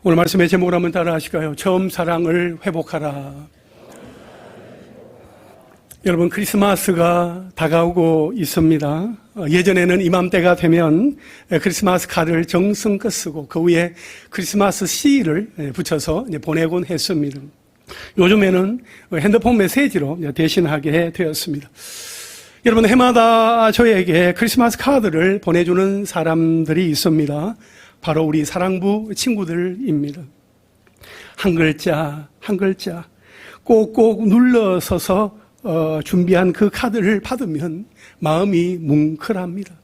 오늘 말씀의 제목을 한번 따라 하실까요? 처음 사랑을 회복하라. 여러분, 크리스마스가 다가오고 있습니다. 예전에는 이맘때가 되면 크리스마스 카드를 정성껏 쓰고 그 위에 크리스마스 시를 붙여서 보내곤 했습니다. 요즘에는 핸드폰 메시지로 대신하게 되었습니다. 여러분, 해마다 저에게 크리스마스 카드를 보내주는 사람들이 있습니다. 바로 우리 사랑부 친구들입니다. 한 글자 한 글자 꼭꼭 눌러서서 준비한 그 카드를 받으면 마음이 뭉클합니다.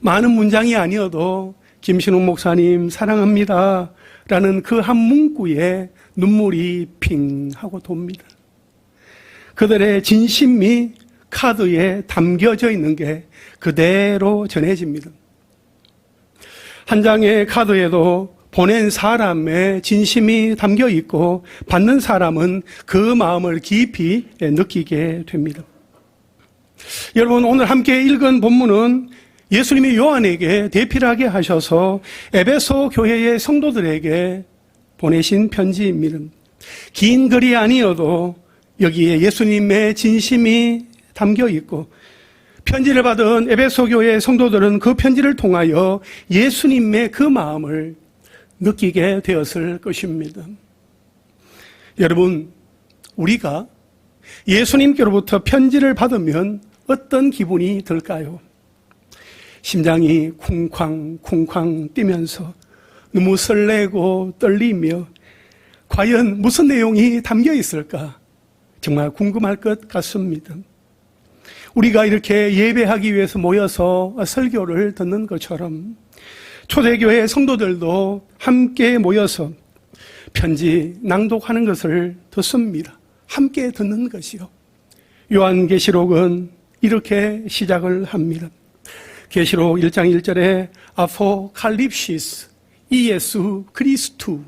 많은 문장이 아니어도 김신욱 목사님 사랑합니다 라는 그 한 문구에 눈물이 핑 하고 돕니다. 그들의 진심이 카드에 담겨져 있는 게 그대로 전해집니다. 한 장의 카드에도 보낸 사람의 진심이 담겨 있고 받는 사람은 그 마음을 깊이 느끼게 됩니다. 여러분, 오늘 함께 읽은 본문은 예수님이 요한에게 대필하게 하셔서 에베소 교회의 성도들에게 보내신 편지입니다. 긴 글이 아니어도 여기에 예수님의 진심이 담겨 있고 편지를 받은 에베소 교회의 성도들은 그 편지를 통하여 예수님의 그 마음을 느끼게 되었을 것입니다. 여러분, 우리가 예수님께로부터 편지를 받으면 어떤 기분이 들까요? 심장이 쿵쾅쿵쾅 뛰면서 너무 설레고 떨리며 과연 무슨 내용이 담겨 있을까? 정말 궁금할 것 같습니다. 우리가 이렇게 예배하기 위해서 모여서 설교를 듣는 것처럼 초대교회 성도들도 함께 모여서 편지 낭독하는 것을 듣습니다. 함께 듣는 것이요. 요한계시록은 이렇게 시작을 합니다. 계시록 1장 1절에 아포칼립시스 이예수 그리스도,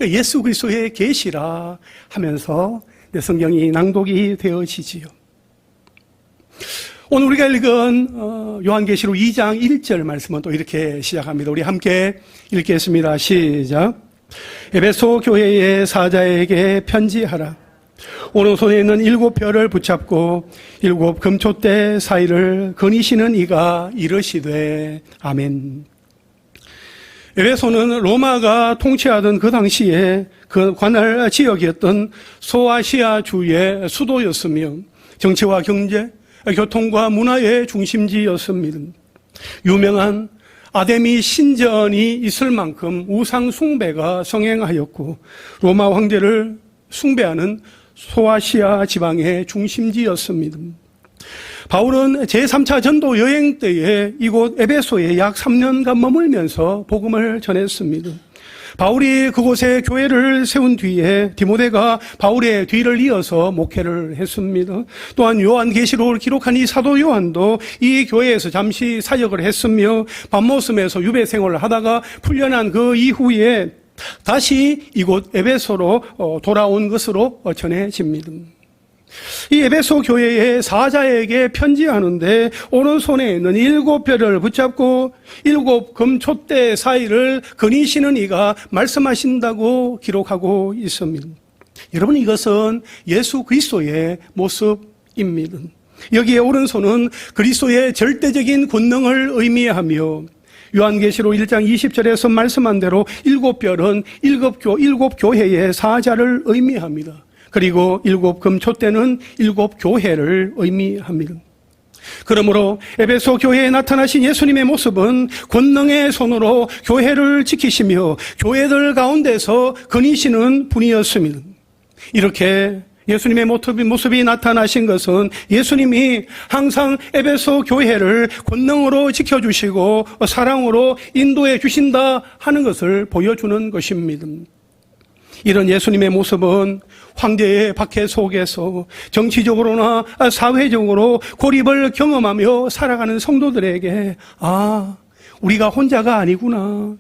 예수 그리스도의 계시라 하면서 내 성경이 낭독이 되어지지요. 오늘 우리가 읽은 요한계시록 2장 1절 말씀은 또 이렇게 시작합니다. 우리 함께 읽겠습니다. 시작. 에베소 교회의 사자에게 편지하라. 오른손에 있는 7별을 붙잡고 7 금촛대 사이를 거니시는 이가 이르시되 아멘. 에베소는 로마가 통치하던 그 당시에 그 관할 지역이었던 소아시아 주의 수도였으며 정치와 경제, 교통과 문화의 중심지였습니다. 유명한 아데미 신전이 있을 만큼 우상 숭배가 성행하였고 로마 황제를 숭배하는 소아시아 지방의 중심지였습니다. 바울은 제3차 전도 여행 때에 이곳 에베소에 약 3년간 머물면서 복음을 전했습니다. 바울이 그곳에 교회를 세운 뒤에 디모데가 바울의 뒤를 이어서 목회를 했습니다. 또한 요한계시록을 기록한 이 사도 요한도 이 교회에서 잠시 사역을 했으며 밤모섬에서 유배 생활을 하다가 풀려난 그 이후에 다시 이곳 에베소로 돌아온 것으로 전해집니다. 이 에베소 교회의 사자에게 편지하는데 오른손에 있는 7별을 붙잡고 7 금촛대 사이를 거니시는 이가 말씀하신다고 기록하고 있습니다. 여러분, 이것은 예수 그리스도의 모습입니다. 여기에 오른손은 그리스도의 절대적인 권능을 의미하며 요한계시록 1장 20절에서 말씀한 대로 7별은 7 교회의 사자를 의미합니다. 그리고 7 금촛대는 7 교회를 의미합니다. 그러므로 에베소 교회에 나타나신 예수님의 모습은 권능의 손으로 교회를 지키시며 교회들 가운데서 거니시는 분이었습니다. 이렇게 예수님의 모습이 나타나신 것은 예수님이 항상 에베소 교회를 권능으로 지켜주시고 사랑으로 인도해 주신다 하는 것을 보여주는 것입니다. 이런 예수님의 모습은 황제의 박해 속에서 정치적으로나 사회적으로 고립을 경험하며 살아가는 성도들에게 우리가 혼자가 아니구나.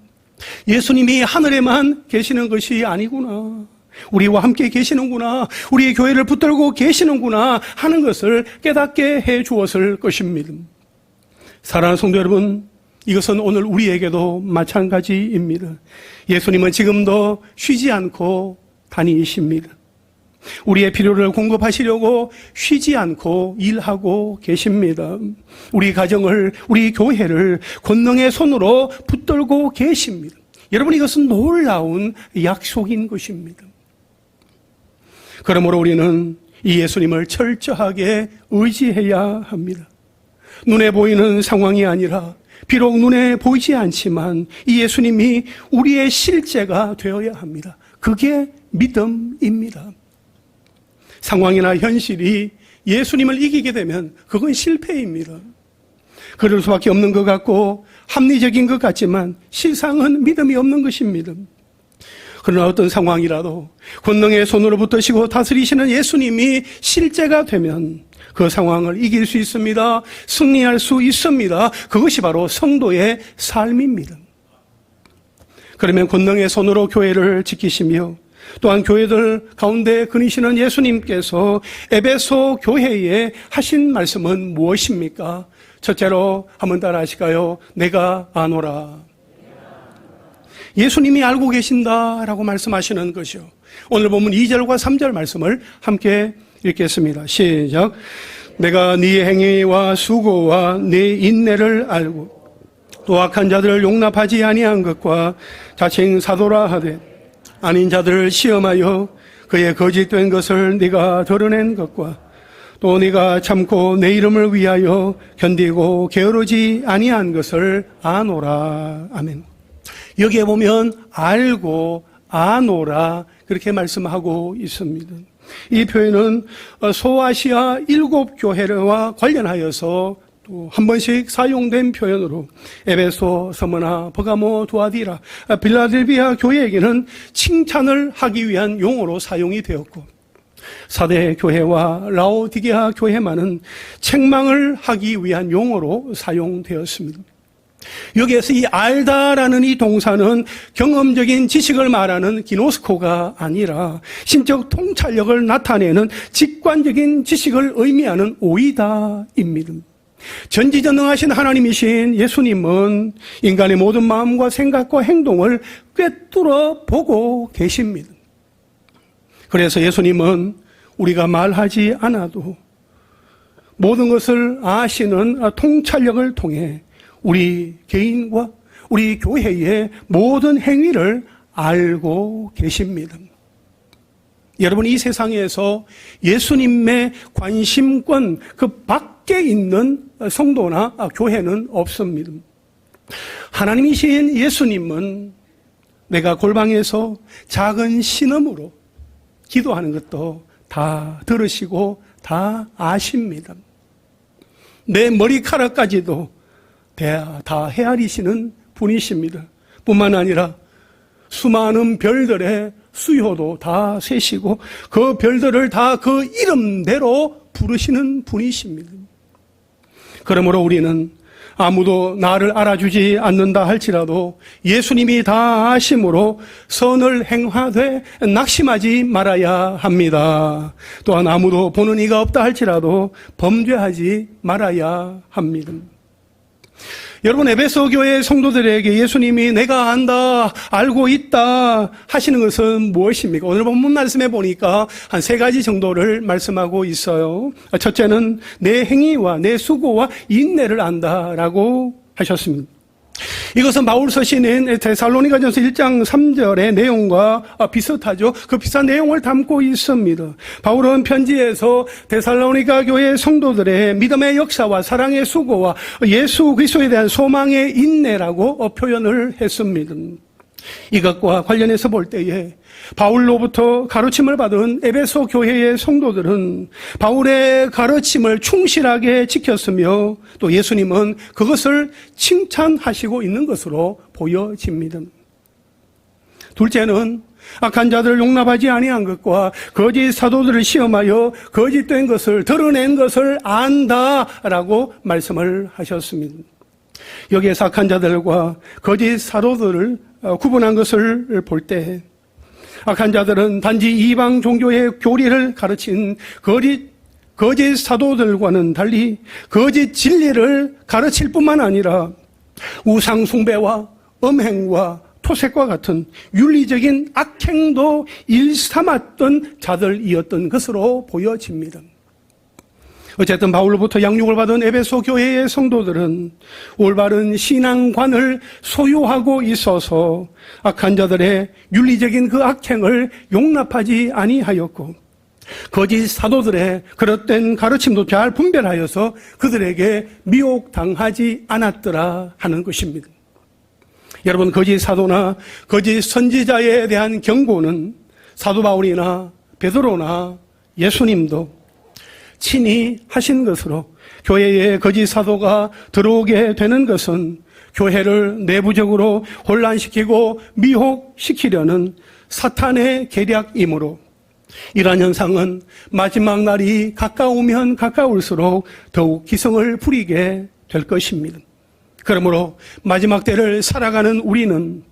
예수님이 하늘에만 계시는 것이 아니구나. 우리와 함께 계시는구나. 우리의 교회를 붙들고 계시는구나 하는 것을 깨닫게 해 주었을 것입니다. 사랑하는 성도 여러분, 이것은 오늘 우리에게도 마찬가지입니다. 예수님은 지금도 쉬지 않고 다니십니다. 우리의 필요를 공급하시려고 쉬지 않고 일하고 계십니다. 우리 가정을, 우리 교회를 권능의 손으로 붙들고 계십니다. 여러분, 이것은 놀라운 약속인 것입니다. 그러므로 우리는 이 예수님을 철저하게 의지해야 합니다. 눈에 보이는 상황이 아니라 비록 눈에 보이지 않지만 이 예수님이 우리의 실제가 되어야 합니다. 그게 믿음입니다. 상황이나 현실이 예수님을 이기게 되면 그건 실패입니다. 그럴 수밖에 없는 것 같고 합리적인 것 같지만 실상은 믿음이 없는 것입니다. 그러나 어떤 상황이라도 권능의 손으로 붙드시고 다스리시는 예수님이 실제가 되면 그 상황을 이길 수 있습니다. 승리할 수 있습니다. 그것이 바로 성도의 삶입니다. 그러면 권능의 손으로 교회를 지키시며 또한 교회들 가운데 거니시는 예수님께서 에베소 교회에 하신 말씀은 무엇입니까? 첫째로 한번 따라 하실까요? 내가 아노라. 예수님이 알고 계신다라고 말씀하시는 것이요. 오늘 보면 2절과 3절 말씀을 함께 읽겠습니다. 시작. 내가 네 행위와 수고와 네 인내를 알고 또 악한 자들을 용납하지 아니한 것과 자칭 사도라 하되 아닌 자들을 시험하여 그의 거짓된 것을 네가 드러낸 것과 또 네가 참고 내 이름을 위하여 견디고 게으르지 아니한 것을 아노라. 아멘. 여기에 보면 알고 아노라 그렇게 말씀하고 있습니다. 이 표현은 소아시아 7교회와 관련하여서 또 한 번씩 사용된 표현으로 에베소, 서머나, 버가모, 두아디라, 빌라델비아 교회에게는 칭찬을 하기 위한 용어로 사용이 되었고 사대 교회와 라오디게아 교회만은 책망을 하기 위한 용어로 사용되었습니다. 여기에서 이 알다라는 이 동사는 경험적인 지식을 말하는 기노스코가 아니라 심적 통찰력을 나타내는 직관적인 지식을 의미하는 오이다입니다. 전지전능하신 하나님이신 예수님은 인간의 모든 마음과 생각과 행동을 꿰뚫어 보고 계십니다. 그래서 예수님은 우리가 말하지 않아도 모든 것을 아시는 통찰력을 통해 우리 개인과 우리 교회의 모든 행위를 알고 계십니다. 여러분, 이 세상에서 예수님의 관심권 그 밖에 있는 성도나 교회는 없습니다. 하나님이신 예수님은 내가 골방에서 작은 신음으로 기도하는 것도 다 들으시고 다 아십니다. 내 머리카락까지도 다 헤아리시는 분이십니다. 뿐만 아니라 수많은 별들의 수요도 다 세시고 그 별들을 다 그 이름대로 부르시는 분이십니다. 그러므로 우리는 아무도 나를 알아주지 않는다 할지라도 예수님이 다 아심으로 선을 행하되 낙심하지 말아야 합니다. 또한 아무도 보는 이가 없다 할지라도 범죄하지 말아야 합니다. 여러분, 에베소 교회 성도들에게 예수님이 내가 안다, 알고 있다 하시는 것은 무엇입니까? 오늘 본문 말씀에 보니까 한 3가지 정도를 말씀하고 있어요. 첫째는 내 행위와 내 수고와 인내를 안다라고 하셨습니다. 이것은 바울서 시는 데살로니가전서 1장 3절의 내용과 비슷하죠. 그 비슷한 내용을 담고 있습니다. 바울은 편지에서 데살로니가 교회 성도들의 믿음의 역사와 사랑의 수고와 예수 그리스도에 대한 소망의 인내라고 표현을 했습니다. 이것과 관련해서 볼 때에 바울로부터 가르침을 받은 에베소 교회의 성도들은 바울의 가르침을 충실하게 지켰으며 또 예수님은 그것을 칭찬하시고 있는 것으로 보여집니다. 둘째는 악한 자들을 용납하지 아니한 것과 거짓 사도들을 시험하여 거짓된 것을 드러낸 것을 안다라고 말씀을 하셨습니다. 여기에서 악한 자들과 거짓 사도들을 구분한 것을 볼 때 악한 자들은 단지 이방 종교의 교리를 가르친 거짓 사도들과는 달리 거짓 진리를 가르칠 뿐만 아니라 우상 숭배와 음행과 토색과 같은 윤리적인 악행도 일삼았던 자들이었던 것으로 보여집니다. 어쨌든 바울로부터 양육을 받은 에베소 교회의 성도들은 올바른 신앙관을 소유하고 있어서 악한 자들의 윤리적인 그 악행을 용납하지 아니하였고, 거짓 사도들의 그릇된 가르침도 잘 분별하여서 그들에게 미혹당하지 않았더라 하는 것입니다. 여러분, 거짓 사도나 거짓 선지자에 대한 경고는 사도 바울이나 베드로나 예수님도 친히 하신 것으로, 교회에 거짓 사도가 들어오게 되는 것은 교회를 내부적으로 혼란시키고 미혹시키려는 사탄의 계략이므로, 이러한 현상은 마지막 날이 가까우면 가까울수록 더욱 기승을 부리게 될 것입니다. 그러므로 마지막 때를 살아가는 우리는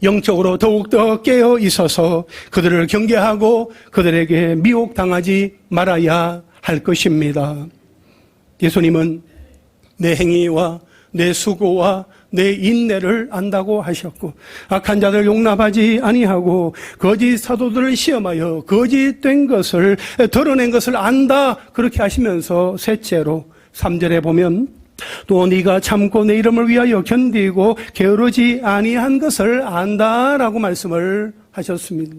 영적으로 더욱더 깨어 있어서 그들을 경계하고 그들에게 미혹당하지 말아야 할 것입니다. 예수님은 내 행위와 내 수고와 내 인내를 안다고 하셨고, 악한 자들 용납하지 아니하고 거짓 사도들을 시험하여 거짓된 것을 드러낸 것을 안다, 그렇게 하시면서 셋째로 3절에 보면 또 네가 참고 내 이름을 위하여 견디고 게으르지 아니한 것을 안다라고 말씀을 하셨습니다.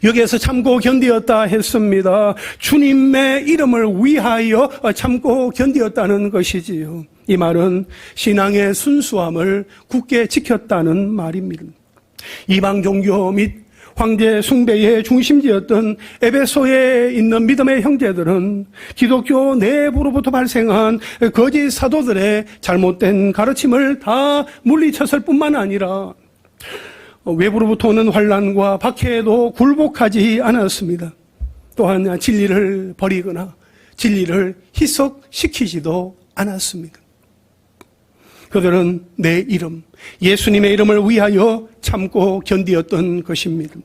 여기에서 참고 견디었다 했습니다. 주님의 이름을 위하여 참고 견디었다는 것이지요. 이 말은 신앙의 순수함을 굳게 지켰다는 말입니다. 이방 종교 및 황제 숭배의 중심지였던 에베소에 있는 믿음의 형제들은 기독교 내부로부터 발생한 거짓 사도들의 잘못된 가르침을 다 물리쳤을 뿐만 아니라 외부로부터 오는 환난과 박해에도 굴복하지 않았습니다. 또한 진리를 버리거나 진리를 희석시키지도 않았습니다. 그들은 내 이름, 예수님의 이름을 위하여 참고 견디었던 것입니다.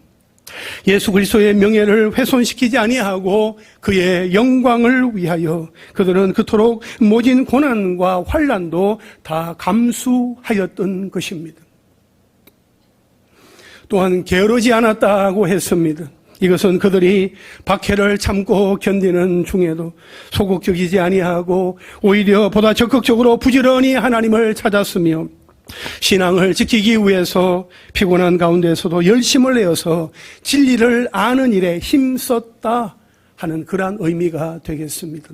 예수 그리스도의 명예를 훼손시키지 아니하고 그의 영광을 위하여 그들은 그토록 모진 고난과 환난도 다 감수하였던 것입니다. 또한 게으르지 않았다고 했습니다. 이것은 그들이 박해를 참고 견디는 중에도 소극적이지 아니하고 오히려 보다 적극적으로 부지런히 하나님을 찾았으며 신앙을 지키기 위해서 피곤한 가운데서도 열심을 내어서 진리를 아는 일에 힘썼다 하는 그러한 의미가 되겠습니다.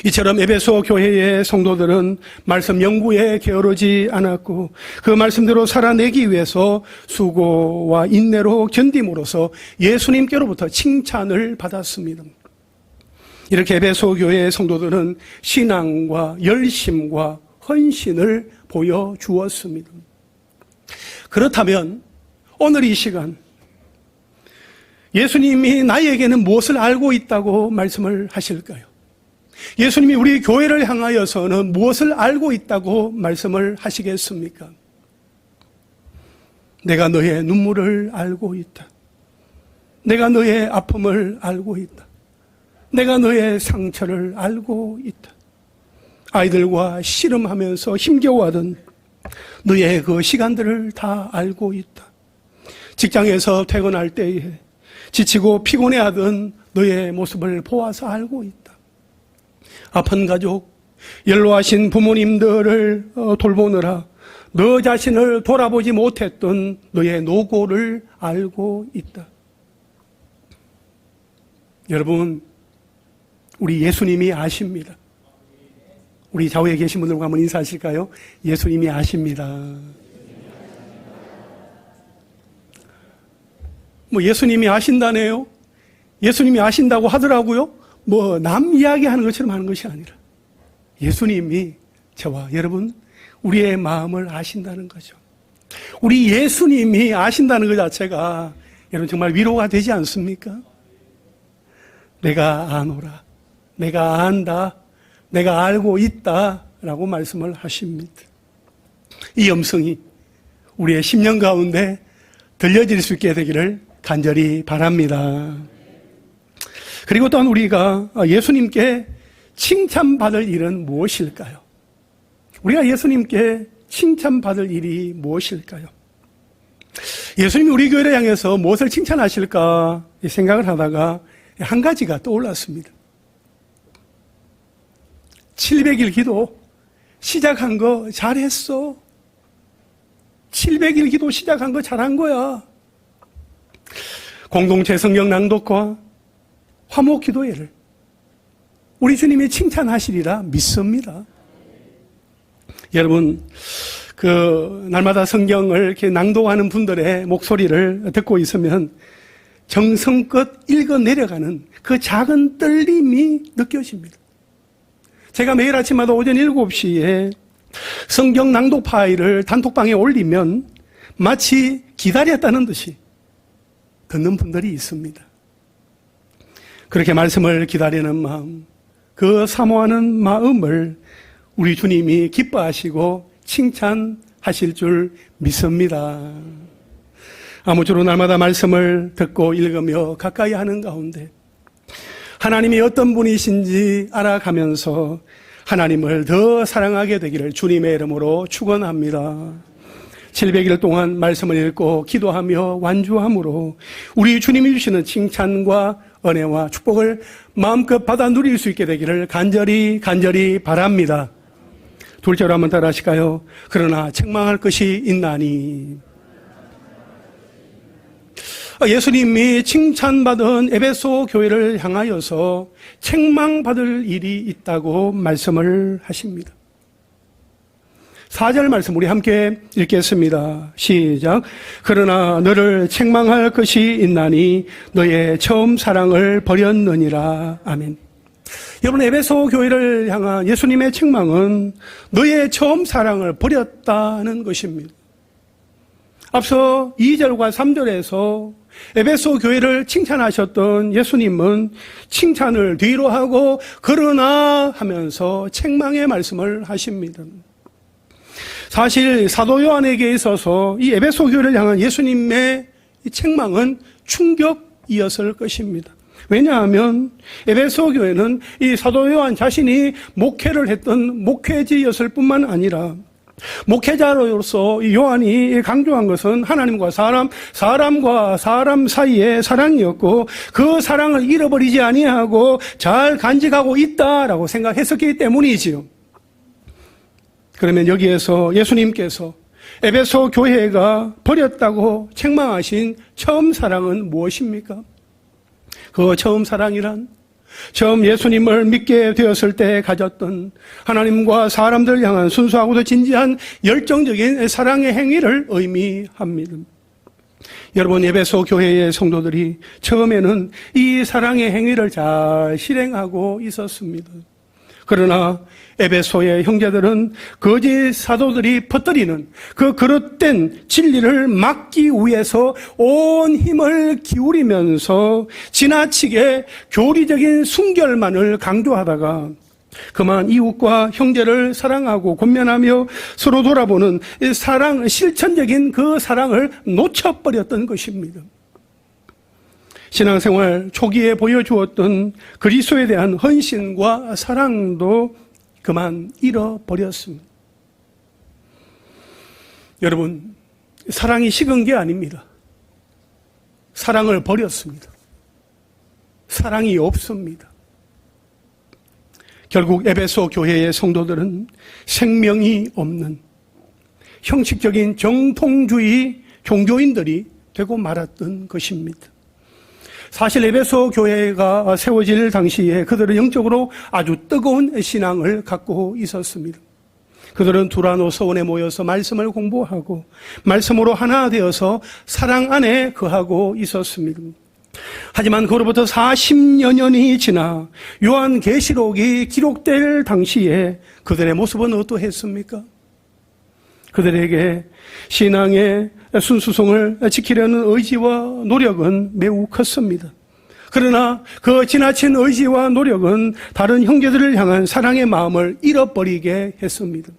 이처럼 에베소 교회의 성도들은 말씀 연구에 게으르지 않았고 그 말씀대로 살아내기 위해서 수고와 인내로 견딤으로써 예수님께로부터 칭찬을 받았습니다. 이렇게 에베소 교회의 성도들은 신앙과 열심과 헌신을 보여주었습니다. 그렇다면 오늘 이 시간 예수님이 나에게는 무엇을 알고 있다고 말씀을 하실까요? 예수님이 우리 교회를 향하여서는 무엇을 알고 있다고 말씀을 하시겠습니까? 내가 너의 눈물을 알고 있다. 내가 너의 아픔을 알고 있다. 내가 너의 상처를 알고 있다. 아이들과 씨름하면서 힘겨워하던 너의 그 시간들을 다 알고 있다. 직장에서 퇴근할 때에 지치고 피곤해하던 너의 모습을 보아서 알고 있다. 아픈 가족, 연로하신 부모님들을 돌보느라 너 자신을 돌아보지 못했던 너의 노고를 알고 있다. 여러분, 우리 예수님이 아십니다. 우리 좌우에 계신 분들과 한번 인사하실까요? 예수님이 아십니다. 뭐 예수님이 아신다네요? 예수님이 아신다고 하더라고요? 뭐 남 이야기하는 것처럼 하는 것이 아니라 예수님이 저와 여러분 우리의 마음을 아신다는 거죠. 우리 예수님이 아신다는 것 자체가 여러분 정말 위로가 되지 않습니까? 내가 아노라, 내가 안다, 내가 알고 있다라고 말씀을 하십니다. 이 음성이 우리의 심령 가운데 들려질 수 있게 되기를 간절히 바랍니다. 그리고 또한 우리가 예수님께 칭찬받을 일은 무엇일까요? 우리가 예수님께 칭찬받을 일이 무엇일까요? 예수님이 우리 교회를 향해서 무엇을 칭찬하실까 생각을 하다가 한 가지가 떠올랐습니다. 700일 기도 시작한 거 잘했어. 700일 기도 시작한 거 잘한 거야. 공동체 성경 낭독과 화목 기도회를 우리 주님이 칭찬하시리라 믿습니다. 여러분, 날마다 성경을 이렇게 낭독하는 분들의 목소리를 듣고 있으면 정성껏 읽어 내려가는 그 작은 떨림이 느껴집니다. 제가 매일 아침마다 오전 7시에 성경 낭독 파일을 단톡방에 올리면 마치 기다렸다는 듯이 듣는 분들이 있습니다. 그렇게 말씀을 기다리는 마음, 그 사모하는 마음을 우리 주님이 기뻐하시고 칭찬하실 줄 믿습니다. 아무쪼록 날마다 말씀을 듣고 읽으며 가까이 하는 가운데 하나님이 어떤 분이신지 알아가면서 하나님을 더 사랑하게 되기를 주님의 이름으로 축원합니다. 700일 동안 말씀을 읽고 기도하며 완주함으로 우리 주님이 주시는 칭찬과 은혜와 축복을 마음껏 받아 누릴 수 있게 되기를 간절히 바랍니다. 둘째로 한번 따라 하실까요? 그러나 책망할 것이 있나니. 예수님이 칭찬받은 에베소 교회를 향하여서 책망받을 일이 있다고 말씀을 하십니다. 4절 말씀 우리 함께 읽겠습니다. 시작. 그러나 너를 책망할 것이 있나니 너의 처음 사랑을 버렸느니라. 아멘. 여러분, 에베소 교회를 향한 예수님의 책망은 너의 처음 사랑을 버렸다는 것입니다. 앞서 2절과 3절에서 에베소 교회를 칭찬하셨던 예수님은 칭찬을 뒤로 하고 그러나 하면서 책망의 말씀을 하십니다. 사실 사도 요한에게 있어서 이 에베소 교회를 향한 예수님의 이 책망은 충격이었을 것입니다. 왜냐하면 에베소 교회는 이 사도 요한 자신이 목회를 했던 목회지였을 뿐만 아니라 목회자로서 이 요한이 강조한 것은 하나님과 사람과 사람 사이의 사랑이었고 그 사랑을 잃어버리지 아니하고 잘 간직하고 있다라고 생각했었기 때문이지요. 그러면 여기에서 예수님께서 에베소 교회가 버렸다고 책망하신 처음 사랑은 무엇입니까? 그 처음 사랑이란 처음 예수님을 믿게 되었을 때 가졌던 하나님과 사람들 향한 순수하고도 진지한 열정적인 사랑의 행위를 의미합니다. 여러분, 에베소 교회의 성도들이 처음에는 이 사랑의 행위를 잘 실행하고 있었습니다. 그러나 에베소의 형제들은 거짓 사도들이 퍼뜨리는 그 그릇된 진리를 막기 위해서 온 힘을 기울이면서 지나치게 교리적인 순결만을 강조하다가 그만 이웃과 형제를 사랑하고 권면하며 서로 돌아보는 사랑, 실천적인 그 사랑을 놓쳐버렸던 것입니다. 신앙생활 초기에 보여주었던 그리스도에 대한 헌신과 사랑도 그만 잃어버렸습니다. 여러분, 사랑이 식은 게 아닙니다. 사랑을 버렸습니다. 사랑이 없습니다. 결국 에베소 교회의 성도들은 생명이 없는 형식적인 정통주의 종교인들이 되고 말았던 것입니다. 사실 에베소 교회가 세워질 당시에 그들은 영적으로 아주 뜨거운 신앙을 갖고 있었습니다. 그들은 두라노 서원에 모여서 말씀을 공부하고 말씀으로 하나 되어서 사랑 안에 거하고 있었습니다. 하지만 그로부터 40여 년이 지나 요한계시록이 기록될 당시에 그들의 모습은 어떠했습니까? 그들에게 신앙의 순수성을 지키려는 의지와 노력은 매우 컸습니다. 그러나 그 지나친 의지와 노력은 다른 형제들을 향한 사랑의 마음을 잃어버리게 했습니다.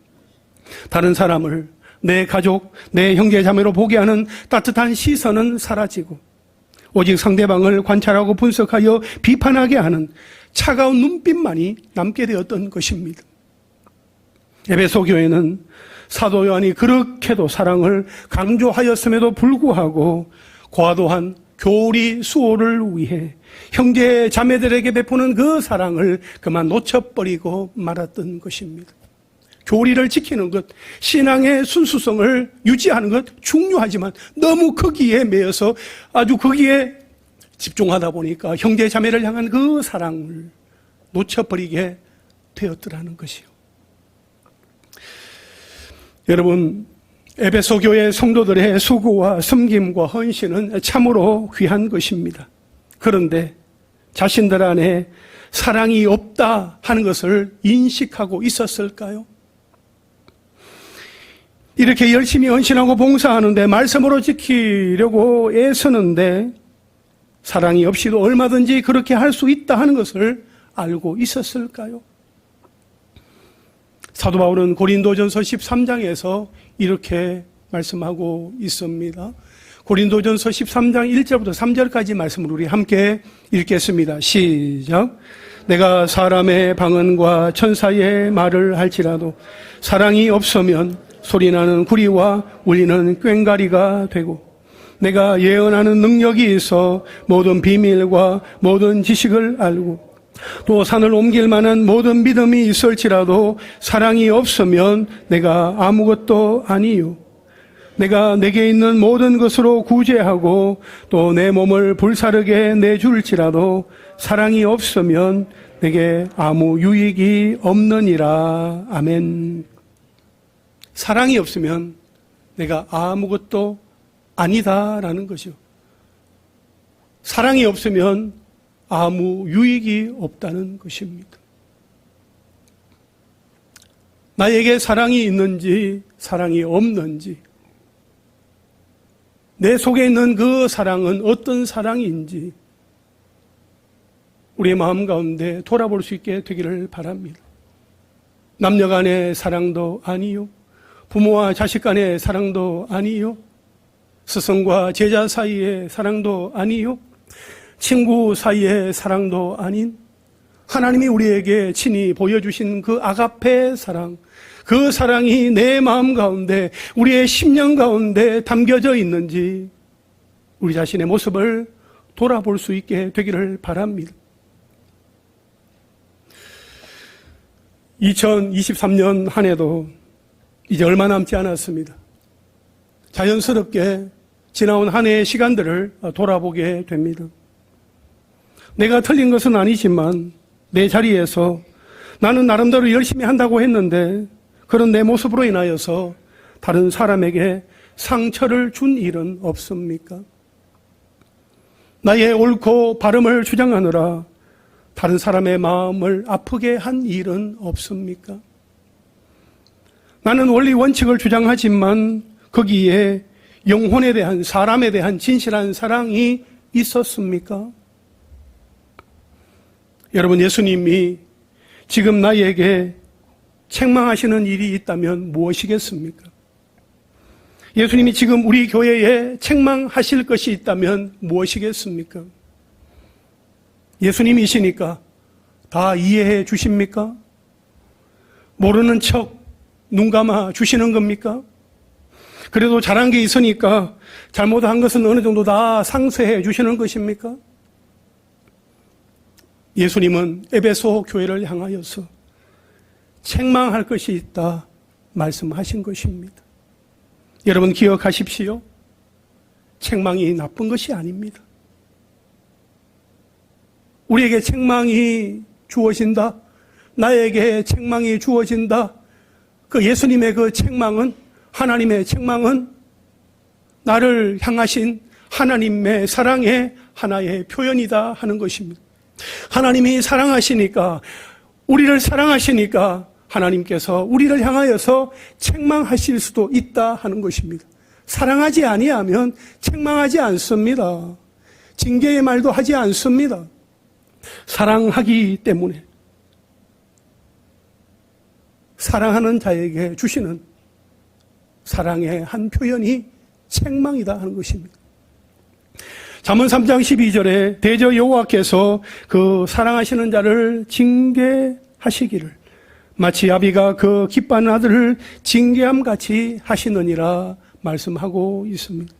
다른 사람을 내 가족, 내 형제 자매로 보게 하는 따뜻한 시선은 사라지고 오직 상대방을 관찰하고 분석하여 비판하게 하는 차가운 눈빛만이 남게 되었던 것입니다. 에베소 교회는 사도 요한이 그렇게도 사랑을 강조하였음에도 불구하고 과도한 교리 수호를 위해 형제 자매들에게 베푸는 그 사랑을 그만 놓쳐버리고 말았던 것입니다. 교리를 지키는 것, 신앙의 순수성을 유지하는 것 중요하지만 너무 거기에 매여서 아주 거기에 집중하다 보니까 형제 자매를 향한 그 사랑을 놓쳐버리게 되었더라는 것이요. 여러분, 에베소 교회 성도들의 수고와 섬김과 헌신은 참으로 귀한 것입니다. 그런데 자신들 안에 사랑이 없다 하는 것을 인식하고 있었을까요? 이렇게 열심히 헌신하고 봉사하는데 말씀으로 지키려고 애쓰는데 사랑이 없이도 얼마든지 그렇게 할 수 있다 하는 것을 알고 있었을까요? 사도 바울은 고린도전서 13장에서 이렇게 말씀하고 있습니다. 고린도전서 13장 1절부터 3절까지 말씀을 우리 함께 읽겠습니다. 시작. 내가 사람의 방언과 천사의 말을 할지라도 사랑이 없으면 소리나는 구리와 울리는 꽹과리가 되고 내가 예언하는 능력이 있어 모든 비밀과 모든 지식을 알고 또 산을 옮길 만한 모든 믿음이 있을지라도 사랑이 없으면 내가 아무것도 아니요. 내가 내게 있는 모든 것으로 구제하고 또 내 몸을 불사르게 내줄지라도 사랑이 없으면 내게 아무 유익이 없느니라. 아멘. 사랑이 없으면 내가 아무것도 아니다라는 것이요. 사랑이 없으면 아무 유익이 없다는 것입니다. 나에게 사랑이 있는지 사랑이 없는지, 내 속에 있는 그 사랑은 어떤 사랑인지 우리의 마음 가운데 돌아볼 수 있게 되기를 바랍니다. 남녀 간의 사랑도 아니요, 부모와 자식 간의 사랑도 아니요, 스승과 제자 사이의 사랑도 아니요, 친구 사이의 사랑도 아닌 하나님이 우리에게 친히 보여주신 그 아가페 사랑, 그 사랑이 내 마음 가운데, 우리의 심령 가운데 담겨져 있는지 우리 자신의 모습을 돌아볼 수 있게 되기를 바랍니다. 2023년 한 해도 이제 얼마 남지 않았습니다. 자연스럽게 지나온 한 해의 시간들을 돌아보게 됩니다. 내가 틀린 것은 아니지만 내 자리에서 나는 나름대로 열심히 한다고 했는데 그런 내 모습으로 인하여서 다른 사람에게 상처를 준 일은 없습니까? 나의 옳고 바름을 주장하느라 다른 사람의 마음을 아프게 한 일은 없습니까? 나는 원리 원칙을 주장하지만 거기에 영혼에 대한, 사람에 대한 진실한 사랑이 있었습니까? 여러분, 예수님이 지금 나에게 책망하시는 일이 있다면 무엇이겠습니까? 예수님이 지금 우리 교회에 책망하실 것이 있다면 무엇이겠습니까? 예수님이시니까 다 이해해 주십니까? 모르는 척 눈 감아 주시는 겁니까? 그래도 잘한 게 있으니까 잘못한 것은 어느 정도 다 상쇄해 주시는 것입니까? 예수님은 에베소 교회를 향하여서 책망할 것이 있다 말씀하신 것입니다. 여러분 기억하십시오. 책망이 나쁜 것이 아닙니다. 우리에게 책망이 주어진다, 나에게 책망이 주어진다, 그 예수님의 그 책망은, 하나님의 책망은 나를 향하신 하나님의 사랑의 하나의 표현이다 하는 것입니다. 하나님이 사랑하시니까, 우리를 사랑하시니까 하나님께서 우리를 향하여서 책망하실 수도 있다 하는 것입니다. 사랑하지 아니하면 책망하지 않습니다. 징계의 말도 하지 않습니다. 사랑하기 때문에 사랑하는 자에게 주시는 사랑의 한 표현이 책망이다 하는 것입니다. 잠언 3장 12절에 대저 여호와께서 그 사랑하시는 자를 징계하시기를 마치 아비가 그 기뻐하는 아들을 징계함같이 하시느니라 말씀하고 있습니다.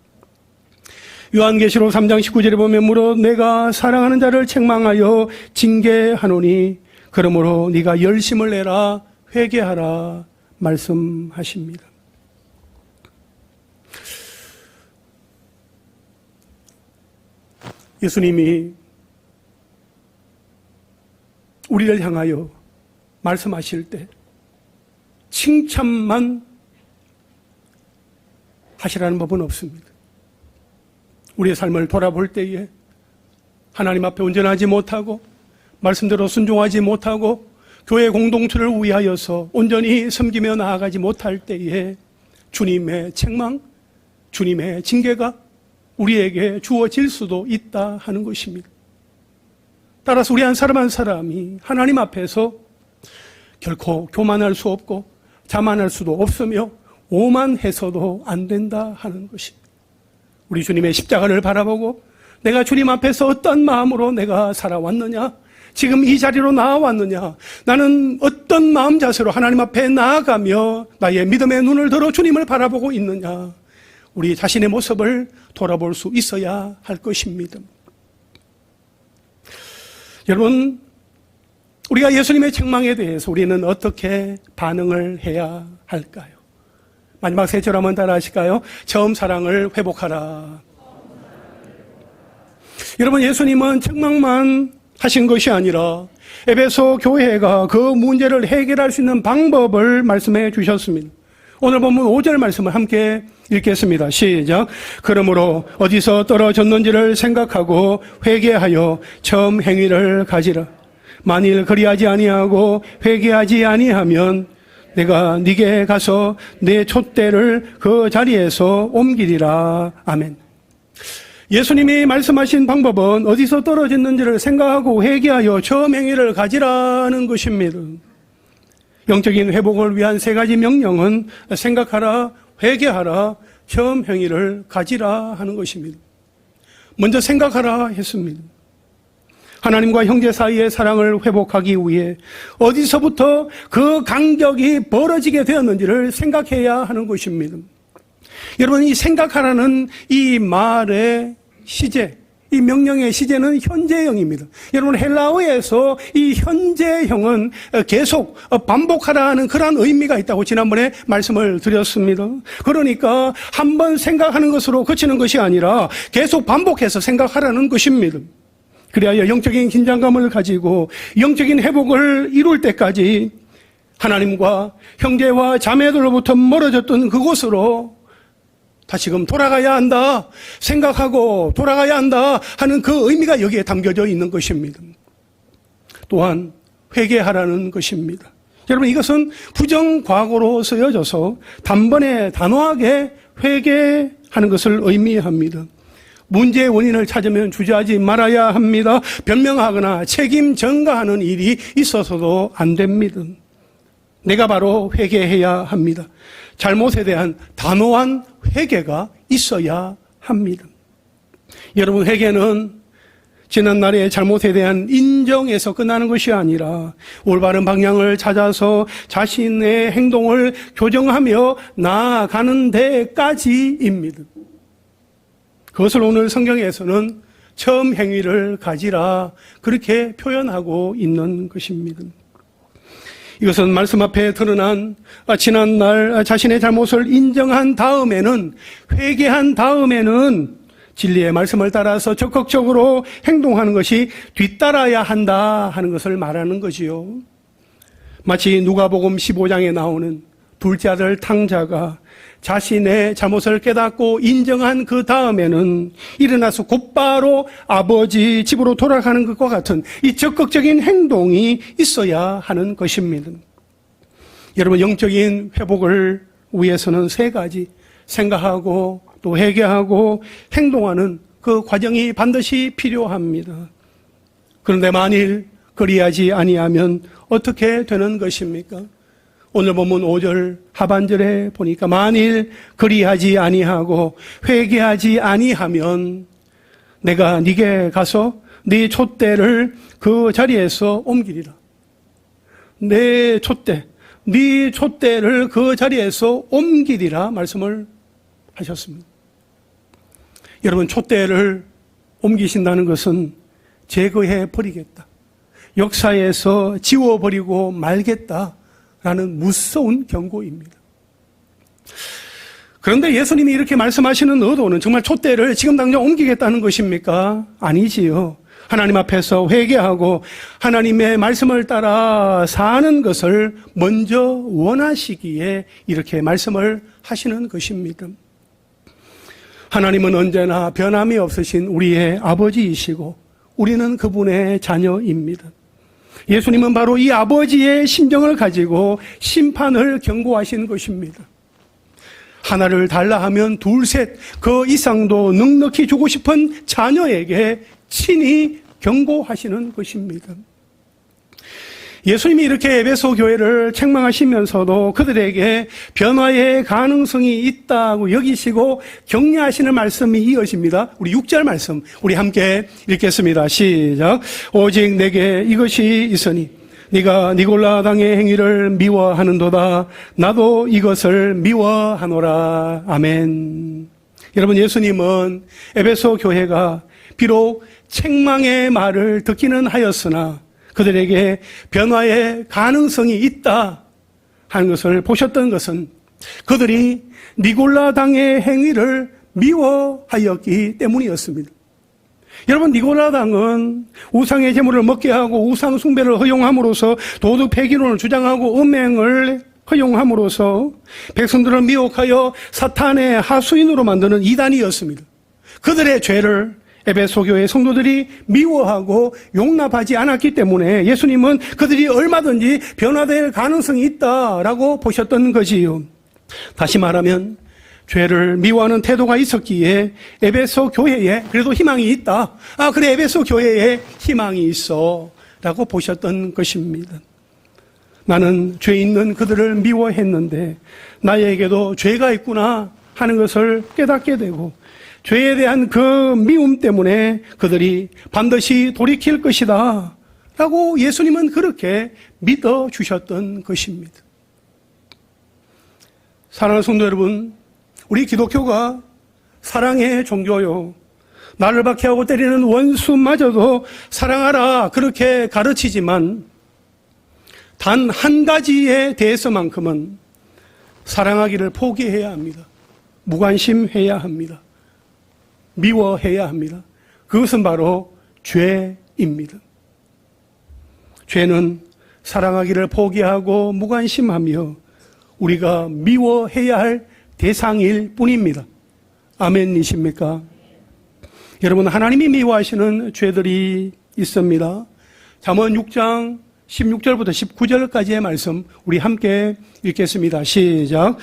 요한계시록 3장 19절에 보면 무릇 내가 사랑하는 자를 책망하여 징계하노니 그러므로 네가 열심을 내라 회개하라 말씀하십니다. 예수님이 우리를 향하여 말씀하실 때 칭찬만 하시라는 법은 없습니다. 우리의 삶을 돌아볼 때에 하나님 앞에 온전하지 못하고 말씀대로 순종하지 못하고 교회 공동체를 위하여서 온전히 섬기며 나아가지 못할 때에 주님의 책망, 주님의 징계가 우리에게 주어질 수도 있다 하는 것입니다. 따라서 우리 한 사람 한 사람이 하나님 앞에서 결코 교만할 수 없고 자만할 수도 없으며 오만해서도 안 된다 하는 것입니다. 우리 주님의 십자가를 바라보고 내가 주님 앞에서 어떤 마음으로 내가 살아왔느냐, 지금 이 자리로 나아왔느냐, 나는 어떤 마음 자세로 하나님 앞에 나아가며 나의 믿음의 눈을 들어 주님을 바라보고 있느냐, 우리 자신의 모습을 돌아볼 수 있어야 할 것입니다. 여러분, 우리가 예수님의 책망에 대해서 우리는 어떻게 반응을 해야 할까요? 마지막 세 절 한번 따라 하실까요? 처음 사랑을 회복하라. 여러분, 예수님은 책망만 하신 것이 아니라 에베소 교회가 그 문제를 해결할 수 있는 방법을 말씀해 주셨습니다. 오늘 본문 5절 말씀을 함께 읽겠습니다. 시작. 그러므로 어디서 떨어졌는지를 생각하고 회개하여 처음 행위를 가지라. 만일 그리하지 아니하고 회개하지 아니하면 내가 네게 가서 내 촛대를 그 자리에서 옮기리라. 아멘. 예수님이 말씀하신 방법은 어디서 떨어졌는지를 생각하고 회개하여 처음 행위를 가지라는 것입니다. 영적인 회복을 위한 세 가지 명령은 생각하라, 회개하라, 처음 행위를 가지라 하는 것입니다. 먼저 생각하라 했습니다. 하나님과 형제 사이의 사랑을 회복하기 위해 어디서부터 그 간격이 벌어지게 되었는지를 생각해야 하는 것입니다. 여러분, 이 생각하라는 이 말의 시제, 이 명령의 시제는 현재형입니다. 여러분, 헬라어에서 이 현재형은 계속 반복하라는 그런 의미가 있다고 지난번에 말씀을 드렸습니다. 그러니까 한 번 생각하는 것으로 그치는 것이 아니라 계속 반복해서 생각하라는 것입니다. 그래야 영적인 긴장감을 가지고 영적인 회복을 이룰 때까지 하나님과 형제와 자매들로부터 멀어졌던 그곳으로 다시금 돌아가야 한다, 생각하고 돌아가야 한다 하는 그 의미가 여기에 담겨져 있는 것입니다. 또한 회개하라는 것입니다. 여러분, 이것은 부정과거로 쓰여져서 단번에 단호하게 회개하는 것을 의미합니다. 문제의 원인을 찾으면 주저하지 말아야 합니다. 변명하거나 책임 전가하는 일이 있어서도 안 됩니다. 내가 바로 회개해야 합니다. 잘못에 대한 단호한 회개가 있어야 합니다. 여러분, 회개는 지난날의 잘못에 대한 인정에서 끝나는 것이 아니라 올바른 방향을 찾아서 자신의 행동을 교정하며 나아가는 데까지입니다. 그것을 오늘 성경에서는 처음 행위를 가지라, 그렇게 표현하고 있는 것입니다. 이것은 말씀 앞에 드러난 지난날 자신의 잘못을 인정한 다음에는, 회개한 다음에는 진리의 말씀을 따라서 적극적으로 행동하는 것이 뒤따라야 한다 하는 것을 말하는 거지요. 마치 누가복음 15장에 나오는 둘째 아들 탕자가 자신의 잘못을 깨닫고 인정한 그 다음에는 일어나서 곧바로 아버지 집으로 돌아가는 것과 같은 이 적극적인 행동이 있어야 하는 것입니다. 여러분, 영적인 회복을 위해서는 세 가지, 생각하고 또 회개하고 행동하는 그 과정이 반드시 필요합니다. 그런데 만일 그리하지 아니하면 어떻게 되는 것입니까? 오늘 본문 5절 하반절에 보니까 만일 그리하지 아니하고 회개하지 아니하면 내가 네게 가서 네 촛대를 그 자리에서 옮기리라. 내 촛대, 네 촛대를 그 자리에서 옮기리라 말씀을 하셨습니다. 여러분, 촛대를 옮기신다는 것은 제거해 버리겠다, 역사에서 지워버리고 말겠다라는 무서운 경고입니다. 그런데 예수님이 이렇게 말씀하시는 의도는 정말 촛대를 지금 당장 옮기겠다는 것입니까? 아니지요. 하나님 앞에서 회개하고 하나님의 말씀을 따라 사는 것을 먼저 원하시기에 이렇게 말씀을 하시는 것입니다. 하나님은 언제나 변함이 없으신 우리의 아버지이시고 우리는 그분의 자녀입니다. 예수님은 바로 이 아버지의 심정을 가지고 심판을 경고하신 것입니다. 하나를 달라 하면 둘, 셋, 그 이상도 넉넉히 주고 싶은 자녀에게 친히 경고하시는 것입니다. 예수님이 이렇게 에베소 교회를 책망하시면서도 그들에게 변화의 가능성이 있다고 여기시고 격려하시는 말씀이 이어집니다. 우리 6절 말씀 우리 함께 읽겠습니다. 시작. 오직 내게 이것이 있으니 네가 니골라 당의 행위를 미워하는도다. 나도 이것을 미워하노라. 아멘. 여러분, 예수님은 에베소 교회가 비록 책망의 말을 듣기는 하였으나 그들에게 변화의 가능성이 있다 하는 것을 보셨던 것은 그들이 니골라 당의 행위를 미워하였기 때문이었습니다. 여러분, 니골라 당은 우상의 제물을 먹게 하고 우상 숭배를 허용함으로써 도덕 폐기론을 주장하고 음행을 허용함으로써 백성들을 미혹하여 사탄의 하수인으로 만드는 이단이었습니다. 그들의 죄를 에베소 교회 성도들이 미워하고 용납하지 않았기 때문에 예수님은 그들이 얼마든지 변화될 가능성이 있다라고 보셨던 거지요. 다시 말하면 죄를 미워하는 태도가 있었기에 에베소 교회에 그래도 희망이 있다. 그래, 에베소 교회에 희망이 있어 라고 보셨던 것입니다. 나는 죄 있는 그들을 미워했는데 나에게도 죄가 있구나 하는 것을 깨닫게 되고 죄에 대한 그 미움 때문에 그들이 반드시 돌이킬 것이다 라고 예수님은 그렇게 믿어주셨던 것입니다. 사랑하는 성도 여러분, 우리 기독교가 사랑의 종교요, 나를 박해하고 때리는 원수마저도 사랑하라 그렇게 가르치지만 단 한 가지에 대해서만큼은 사랑하기를 포기해야 합니다. 무관심해야 합니다. 미워해야 합니다. 그것은 바로 죄입니다. 죄는 사랑하기를 포기하고 무관심하며 우리가 미워해야 할 대상일 뿐입니다. 아멘이십니까? 여러분, 하나님이 미워하시는 죄들이 있습니다. 잠언 6장 16절부터 19절까지의 말씀 우리 함께 읽겠습니다. 시작.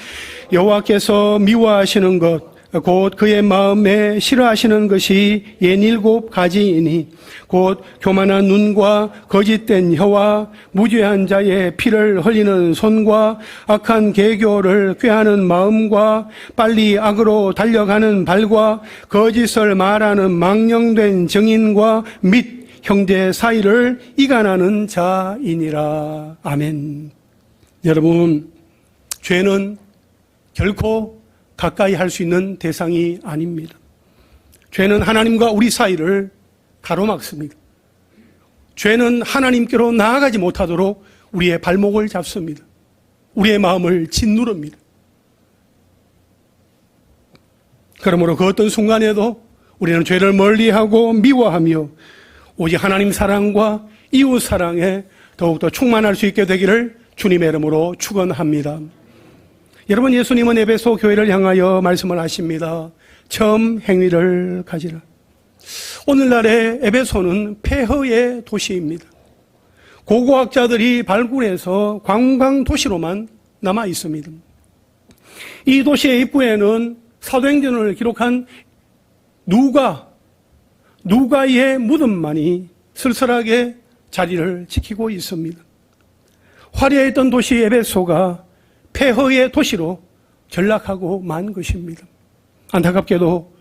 여호와께서 미워하시는 것 곧 그의 마음에 싫어하시는 것이 67가지이니 곧 교만한 눈과 거짓된 혀와 무죄한 자의 피를 흘리는 손과 악한 계교를 꾀하는 마음과 빨리 악으로 달려가는 발과 거짓을 말하는 망령된 증인과 및 형제 사이를 이간하는 자이니라. 아멘. 여러분, 죄는 결코 가까이 할 수 있는 대상이 아닙니다. 죄는 하나님과 우리 사이를 가로막습니다. 죄는 하나님께로 나아가지 못하도록 우리의 발목을 잡습니다. 우리의 마음을 짓누릅니다. 그러므로 그 어떤 순간에도 우리는 죄를 멀리하고 미워하며 오직 하나님 사랑과 이웃 사랑에 더욱더 충만할 수 있게 되기를 주님의 이름으로 축원합니다. 여러분, 예수님은 에베소 교회를 향하여 말씀을 하십니다. 처음 행위를 가지라. 오늘날의 에베소는 폐허의 도시입니다. 고고학자들이 발굴해서 관광 도시로만 남아 있습니다. 이 도시의 입구에는 사도행전을 기록한 누가의 무덤만이 쓸쓸하게 자리를 지키고 있습니다. 화려했던 도시 에베소가 폐허의 도시로 전락하고 만 것입니다. 안타깝게도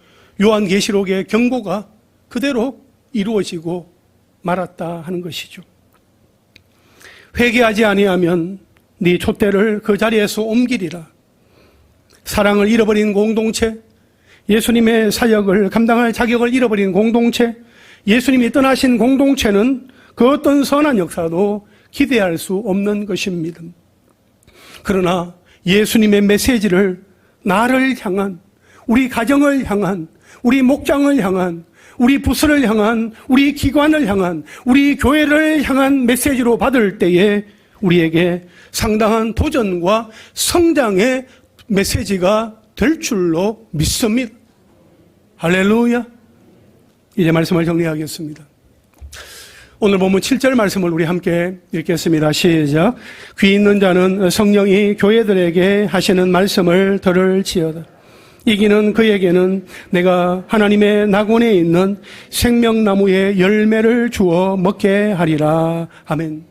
요한계시록의 경고가 그대로 이루어지고 말았다 하는 것이죠. 회개하지 아니하면 네 촛대를 그 자리에서 옮기리라. 사랑을 잃어버린 공동체, 예수님의 사역을 감당할 자격을 잃어버린 공동체, 예수님이 떠나신 공동체는 그 어떤 선한 역사도 기대할 수 없는 것입니다. 그러나 예수님의 메시지를 나를 향한, 우리 가정을 향한, 우리 목장을 향한, 우리 부서를 향한, 우리 기관을 향한, 우리 교회를 향한 메시지로 받을 때에 우리에게 상당한 도전과 성장의 메시지가 될 줄로 믿습니다. 할렐루야. 이제 말씀을 정리하겠습니다. 오늘 본문 7절 말씀을 우리 함께 읽겠습니다. 시작. 귀 있는 자는 성령이 교회들에게 하시는 말씀을 들을지어다. 이기는 그에게는 내가 하나님의 낙원에 있는 생명나무의 열매를 주어 먹게 하리라. 아멘.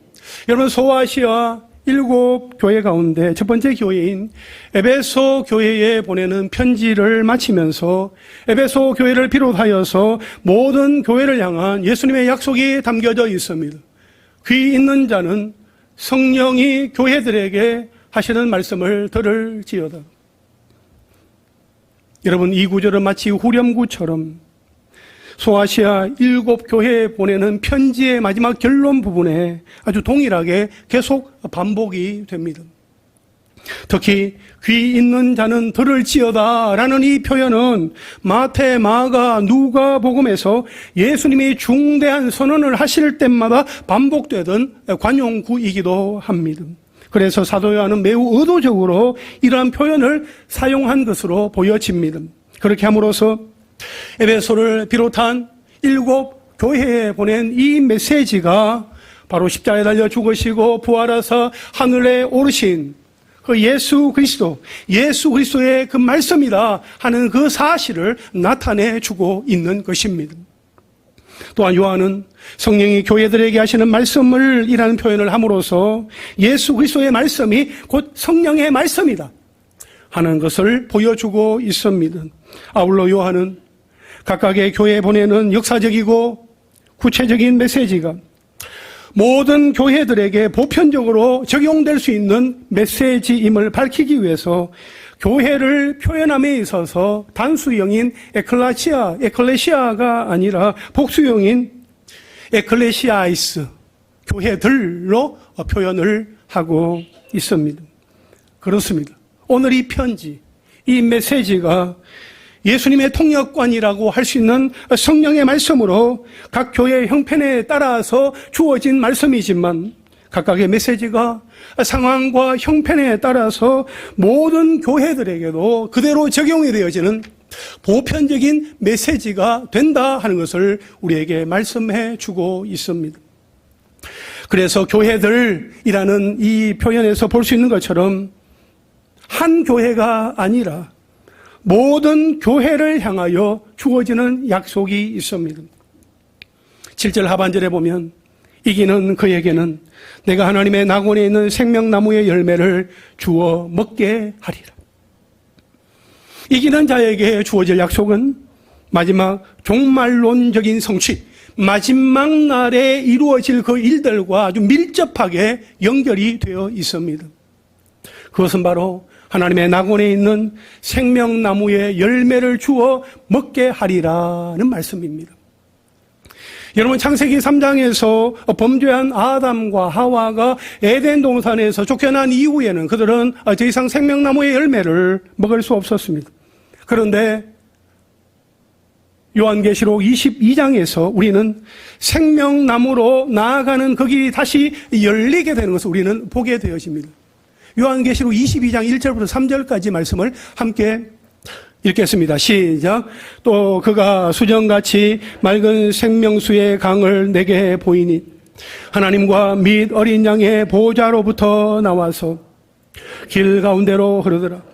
여러분, 소아시아 7 교회 가운데 첫 번째 교회인 에베소 교회에 보내는 편지를 마치면서 에베소 교회를 비롯하여서 모든 교회를 향한 예수님의 약속이 담겨져 있습니다. 귀 있는 자는 성령이 교회들에게 하시는 말씀을 들을지어다. 여러분, 이 구절은 마치 후렴구처럼 소아시아 7 교회에 보내는 편지의 마지막 결론 부분에 아주 동일하게 계속 반복이 됩니다. 특히 귀 있는 자는 들을지어다 라는 이 표현은 마태, 마가, 누가 복음에서 예수님이 중대한 선언을 하실 때마다 반복되던 관용구이기도 합니다. 그래서 사도 요한은 매우 의도적으로 이러한 표현을 사용한 것으로 보여집니다. 그렇게 함으로써 에베소를 비롯한 7 교회에 보낸 이 메시지가 바로 십자가에 달려 죽으시고 부활하사 하늘에 오르신 그 예수 그리스도의 그 말씀이다 하는 그 사실을 나타내주고 있는 것입니다. 또한 요한은 성령이 교회들에게 하시는 말씀을 이라는 표현을 함으로써 예수 그리스도의 말씀이 곧 성령의 말씀이다 하는 것을 보여주고 있습니다. 아울러 요한은 각각의 교회에 보내는 역사적이고 구체적인 메시지가 모든 교회들에게 보편적으로 적용될 수 있는 메시지임을 밝히기 위해서 교회를 표현함에 있어서 단수형인 에클레시아가 아니라 복수형인 에클레시아이스, 교회들로 표현을 하고 있습니다. 그렇습니다. 오늘 이 편지, 이 메시지가 예수님의 통역관이라고 할 수 있는 성령의 말씀으로 각 교회의 형편에 따라서 주어진 말씀이지만 각각의 메시지가 상황과 형편에 따라서 모든 교회들에게도 그대로 적용이 되어지는 보편적인 메시지가 된다 하는 것을 우리에게 말씀해 주고 있습니다. 그래서 교회들이라는 이 표현에서 볼 수 있는 것처럼 한 교회가 아니라 모든 교회를 향하여 주어지는 약속이 있습니다. 7절 하반절에 보면 이기는 그에게는 내가 하나님의 낙원에 있는 생명나무의 열매를 주어 먹게 하리라. 이기는 자에게 주어질 약속은 마지막 종말론적인 성취, 마지막 날에 이루어질 그 일들과 아주 밀접하게 연결이 되어 있습니다. 그것은 바로 하나님의 낙원에 있는 생명나무의 열매를 주어 먹게 하리라는 말씀입니다. 여러분, 창세기 3장에서 범죄한 아담과 하와가 에덴 동산에서 쫓겨난 이후에는 그들은 더 이상 생명나무의 열매를 먹을 수 없었습니다. 그런데 요한계시록 22장에서 우리는 생명나무로 나아가는 그 길이 다시 열리게 되는 것을 우리는 보게 되어집니다. 요한계시록 22장 1절부터 3절까지 말씀을 함께 읽겠습니다. 시작. 또 그가 수정같이 맑은 생명수의 강을 내게 보이니 하나님과 및 어린 양의 보좌로부터 나와서 길 가운데로 흐르더라.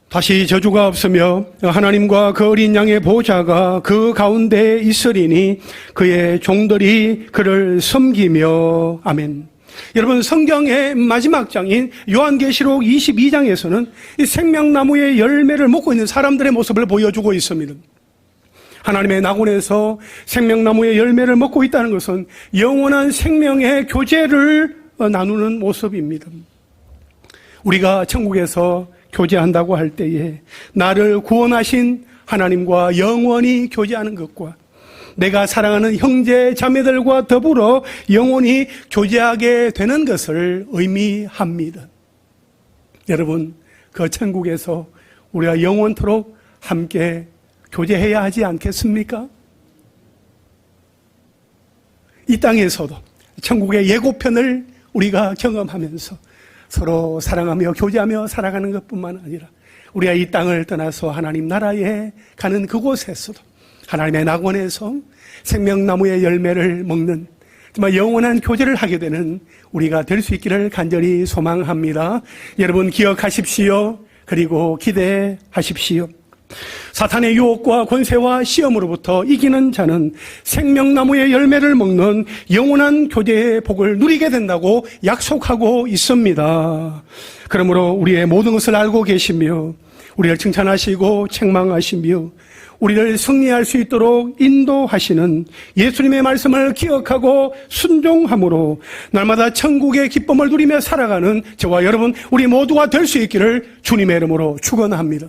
다시 저주가 없으며 하나님과 그 어린 양의 보좌가 그 가운데에 있으리니 그의 종들이 그를 섬기며. 아멘. 여러분, 성경의 마지막 장인 요한계시록 22장에서는 이 생명나무의 열매를 먹고 있는 사람들의 모습을 보여주고 있습니다. 하나님의 낙원에서 생명나무의 열매를 먹고 있다는 것은 영원한 생명의 교제를 나누는 모습입니다. 우리가 천국에서 교제한다고 할 때에 나를 구원하신 하나님과 영원히 교제하는 것과 내가 사랑하는 형제 자매들과 더불어 영원히 교제하게 되는 것을 의미합니다. 여러분, 그 천국에서 우리가 영원토록 함께 교제해야 하지 않겠습니까? 이 땅에서도 천국의 예고편을 우리가 경험하면서 서로 사랑하며 교제하며 살아가는 것뿐만 아니라 우리가 이 땅을 떠나서 하나님 나라에 가는 그곳에서도 하나님의 낙원에서 생명나무의 열매를 먹는 정말 영원한 교제를 하게 되는 우리가 될 수 있기를 간절히 소망합니다. 여러분 기억하십시오. 그리고 기대하십시오. 사탄의 유혹과 권세와 시험으로부터 이기는 자는 생명나무의 열매를 먹는 영원한 교제의 복을 누리게 된다고 약속하고 있습니다. 그러므로 우리의 모든 것을 알고 계시며 우리를 칭찬하시고 책망하시며 우리를 승리할 수 있도록 인도하시는 예수님의 말씀을 기억하고 순종함으로 날마다 천국의 기쁨을 누리며 살아가는 저와 여러분 우리 모두가 될 수 있기를 주님의 이름으로 축원합니다.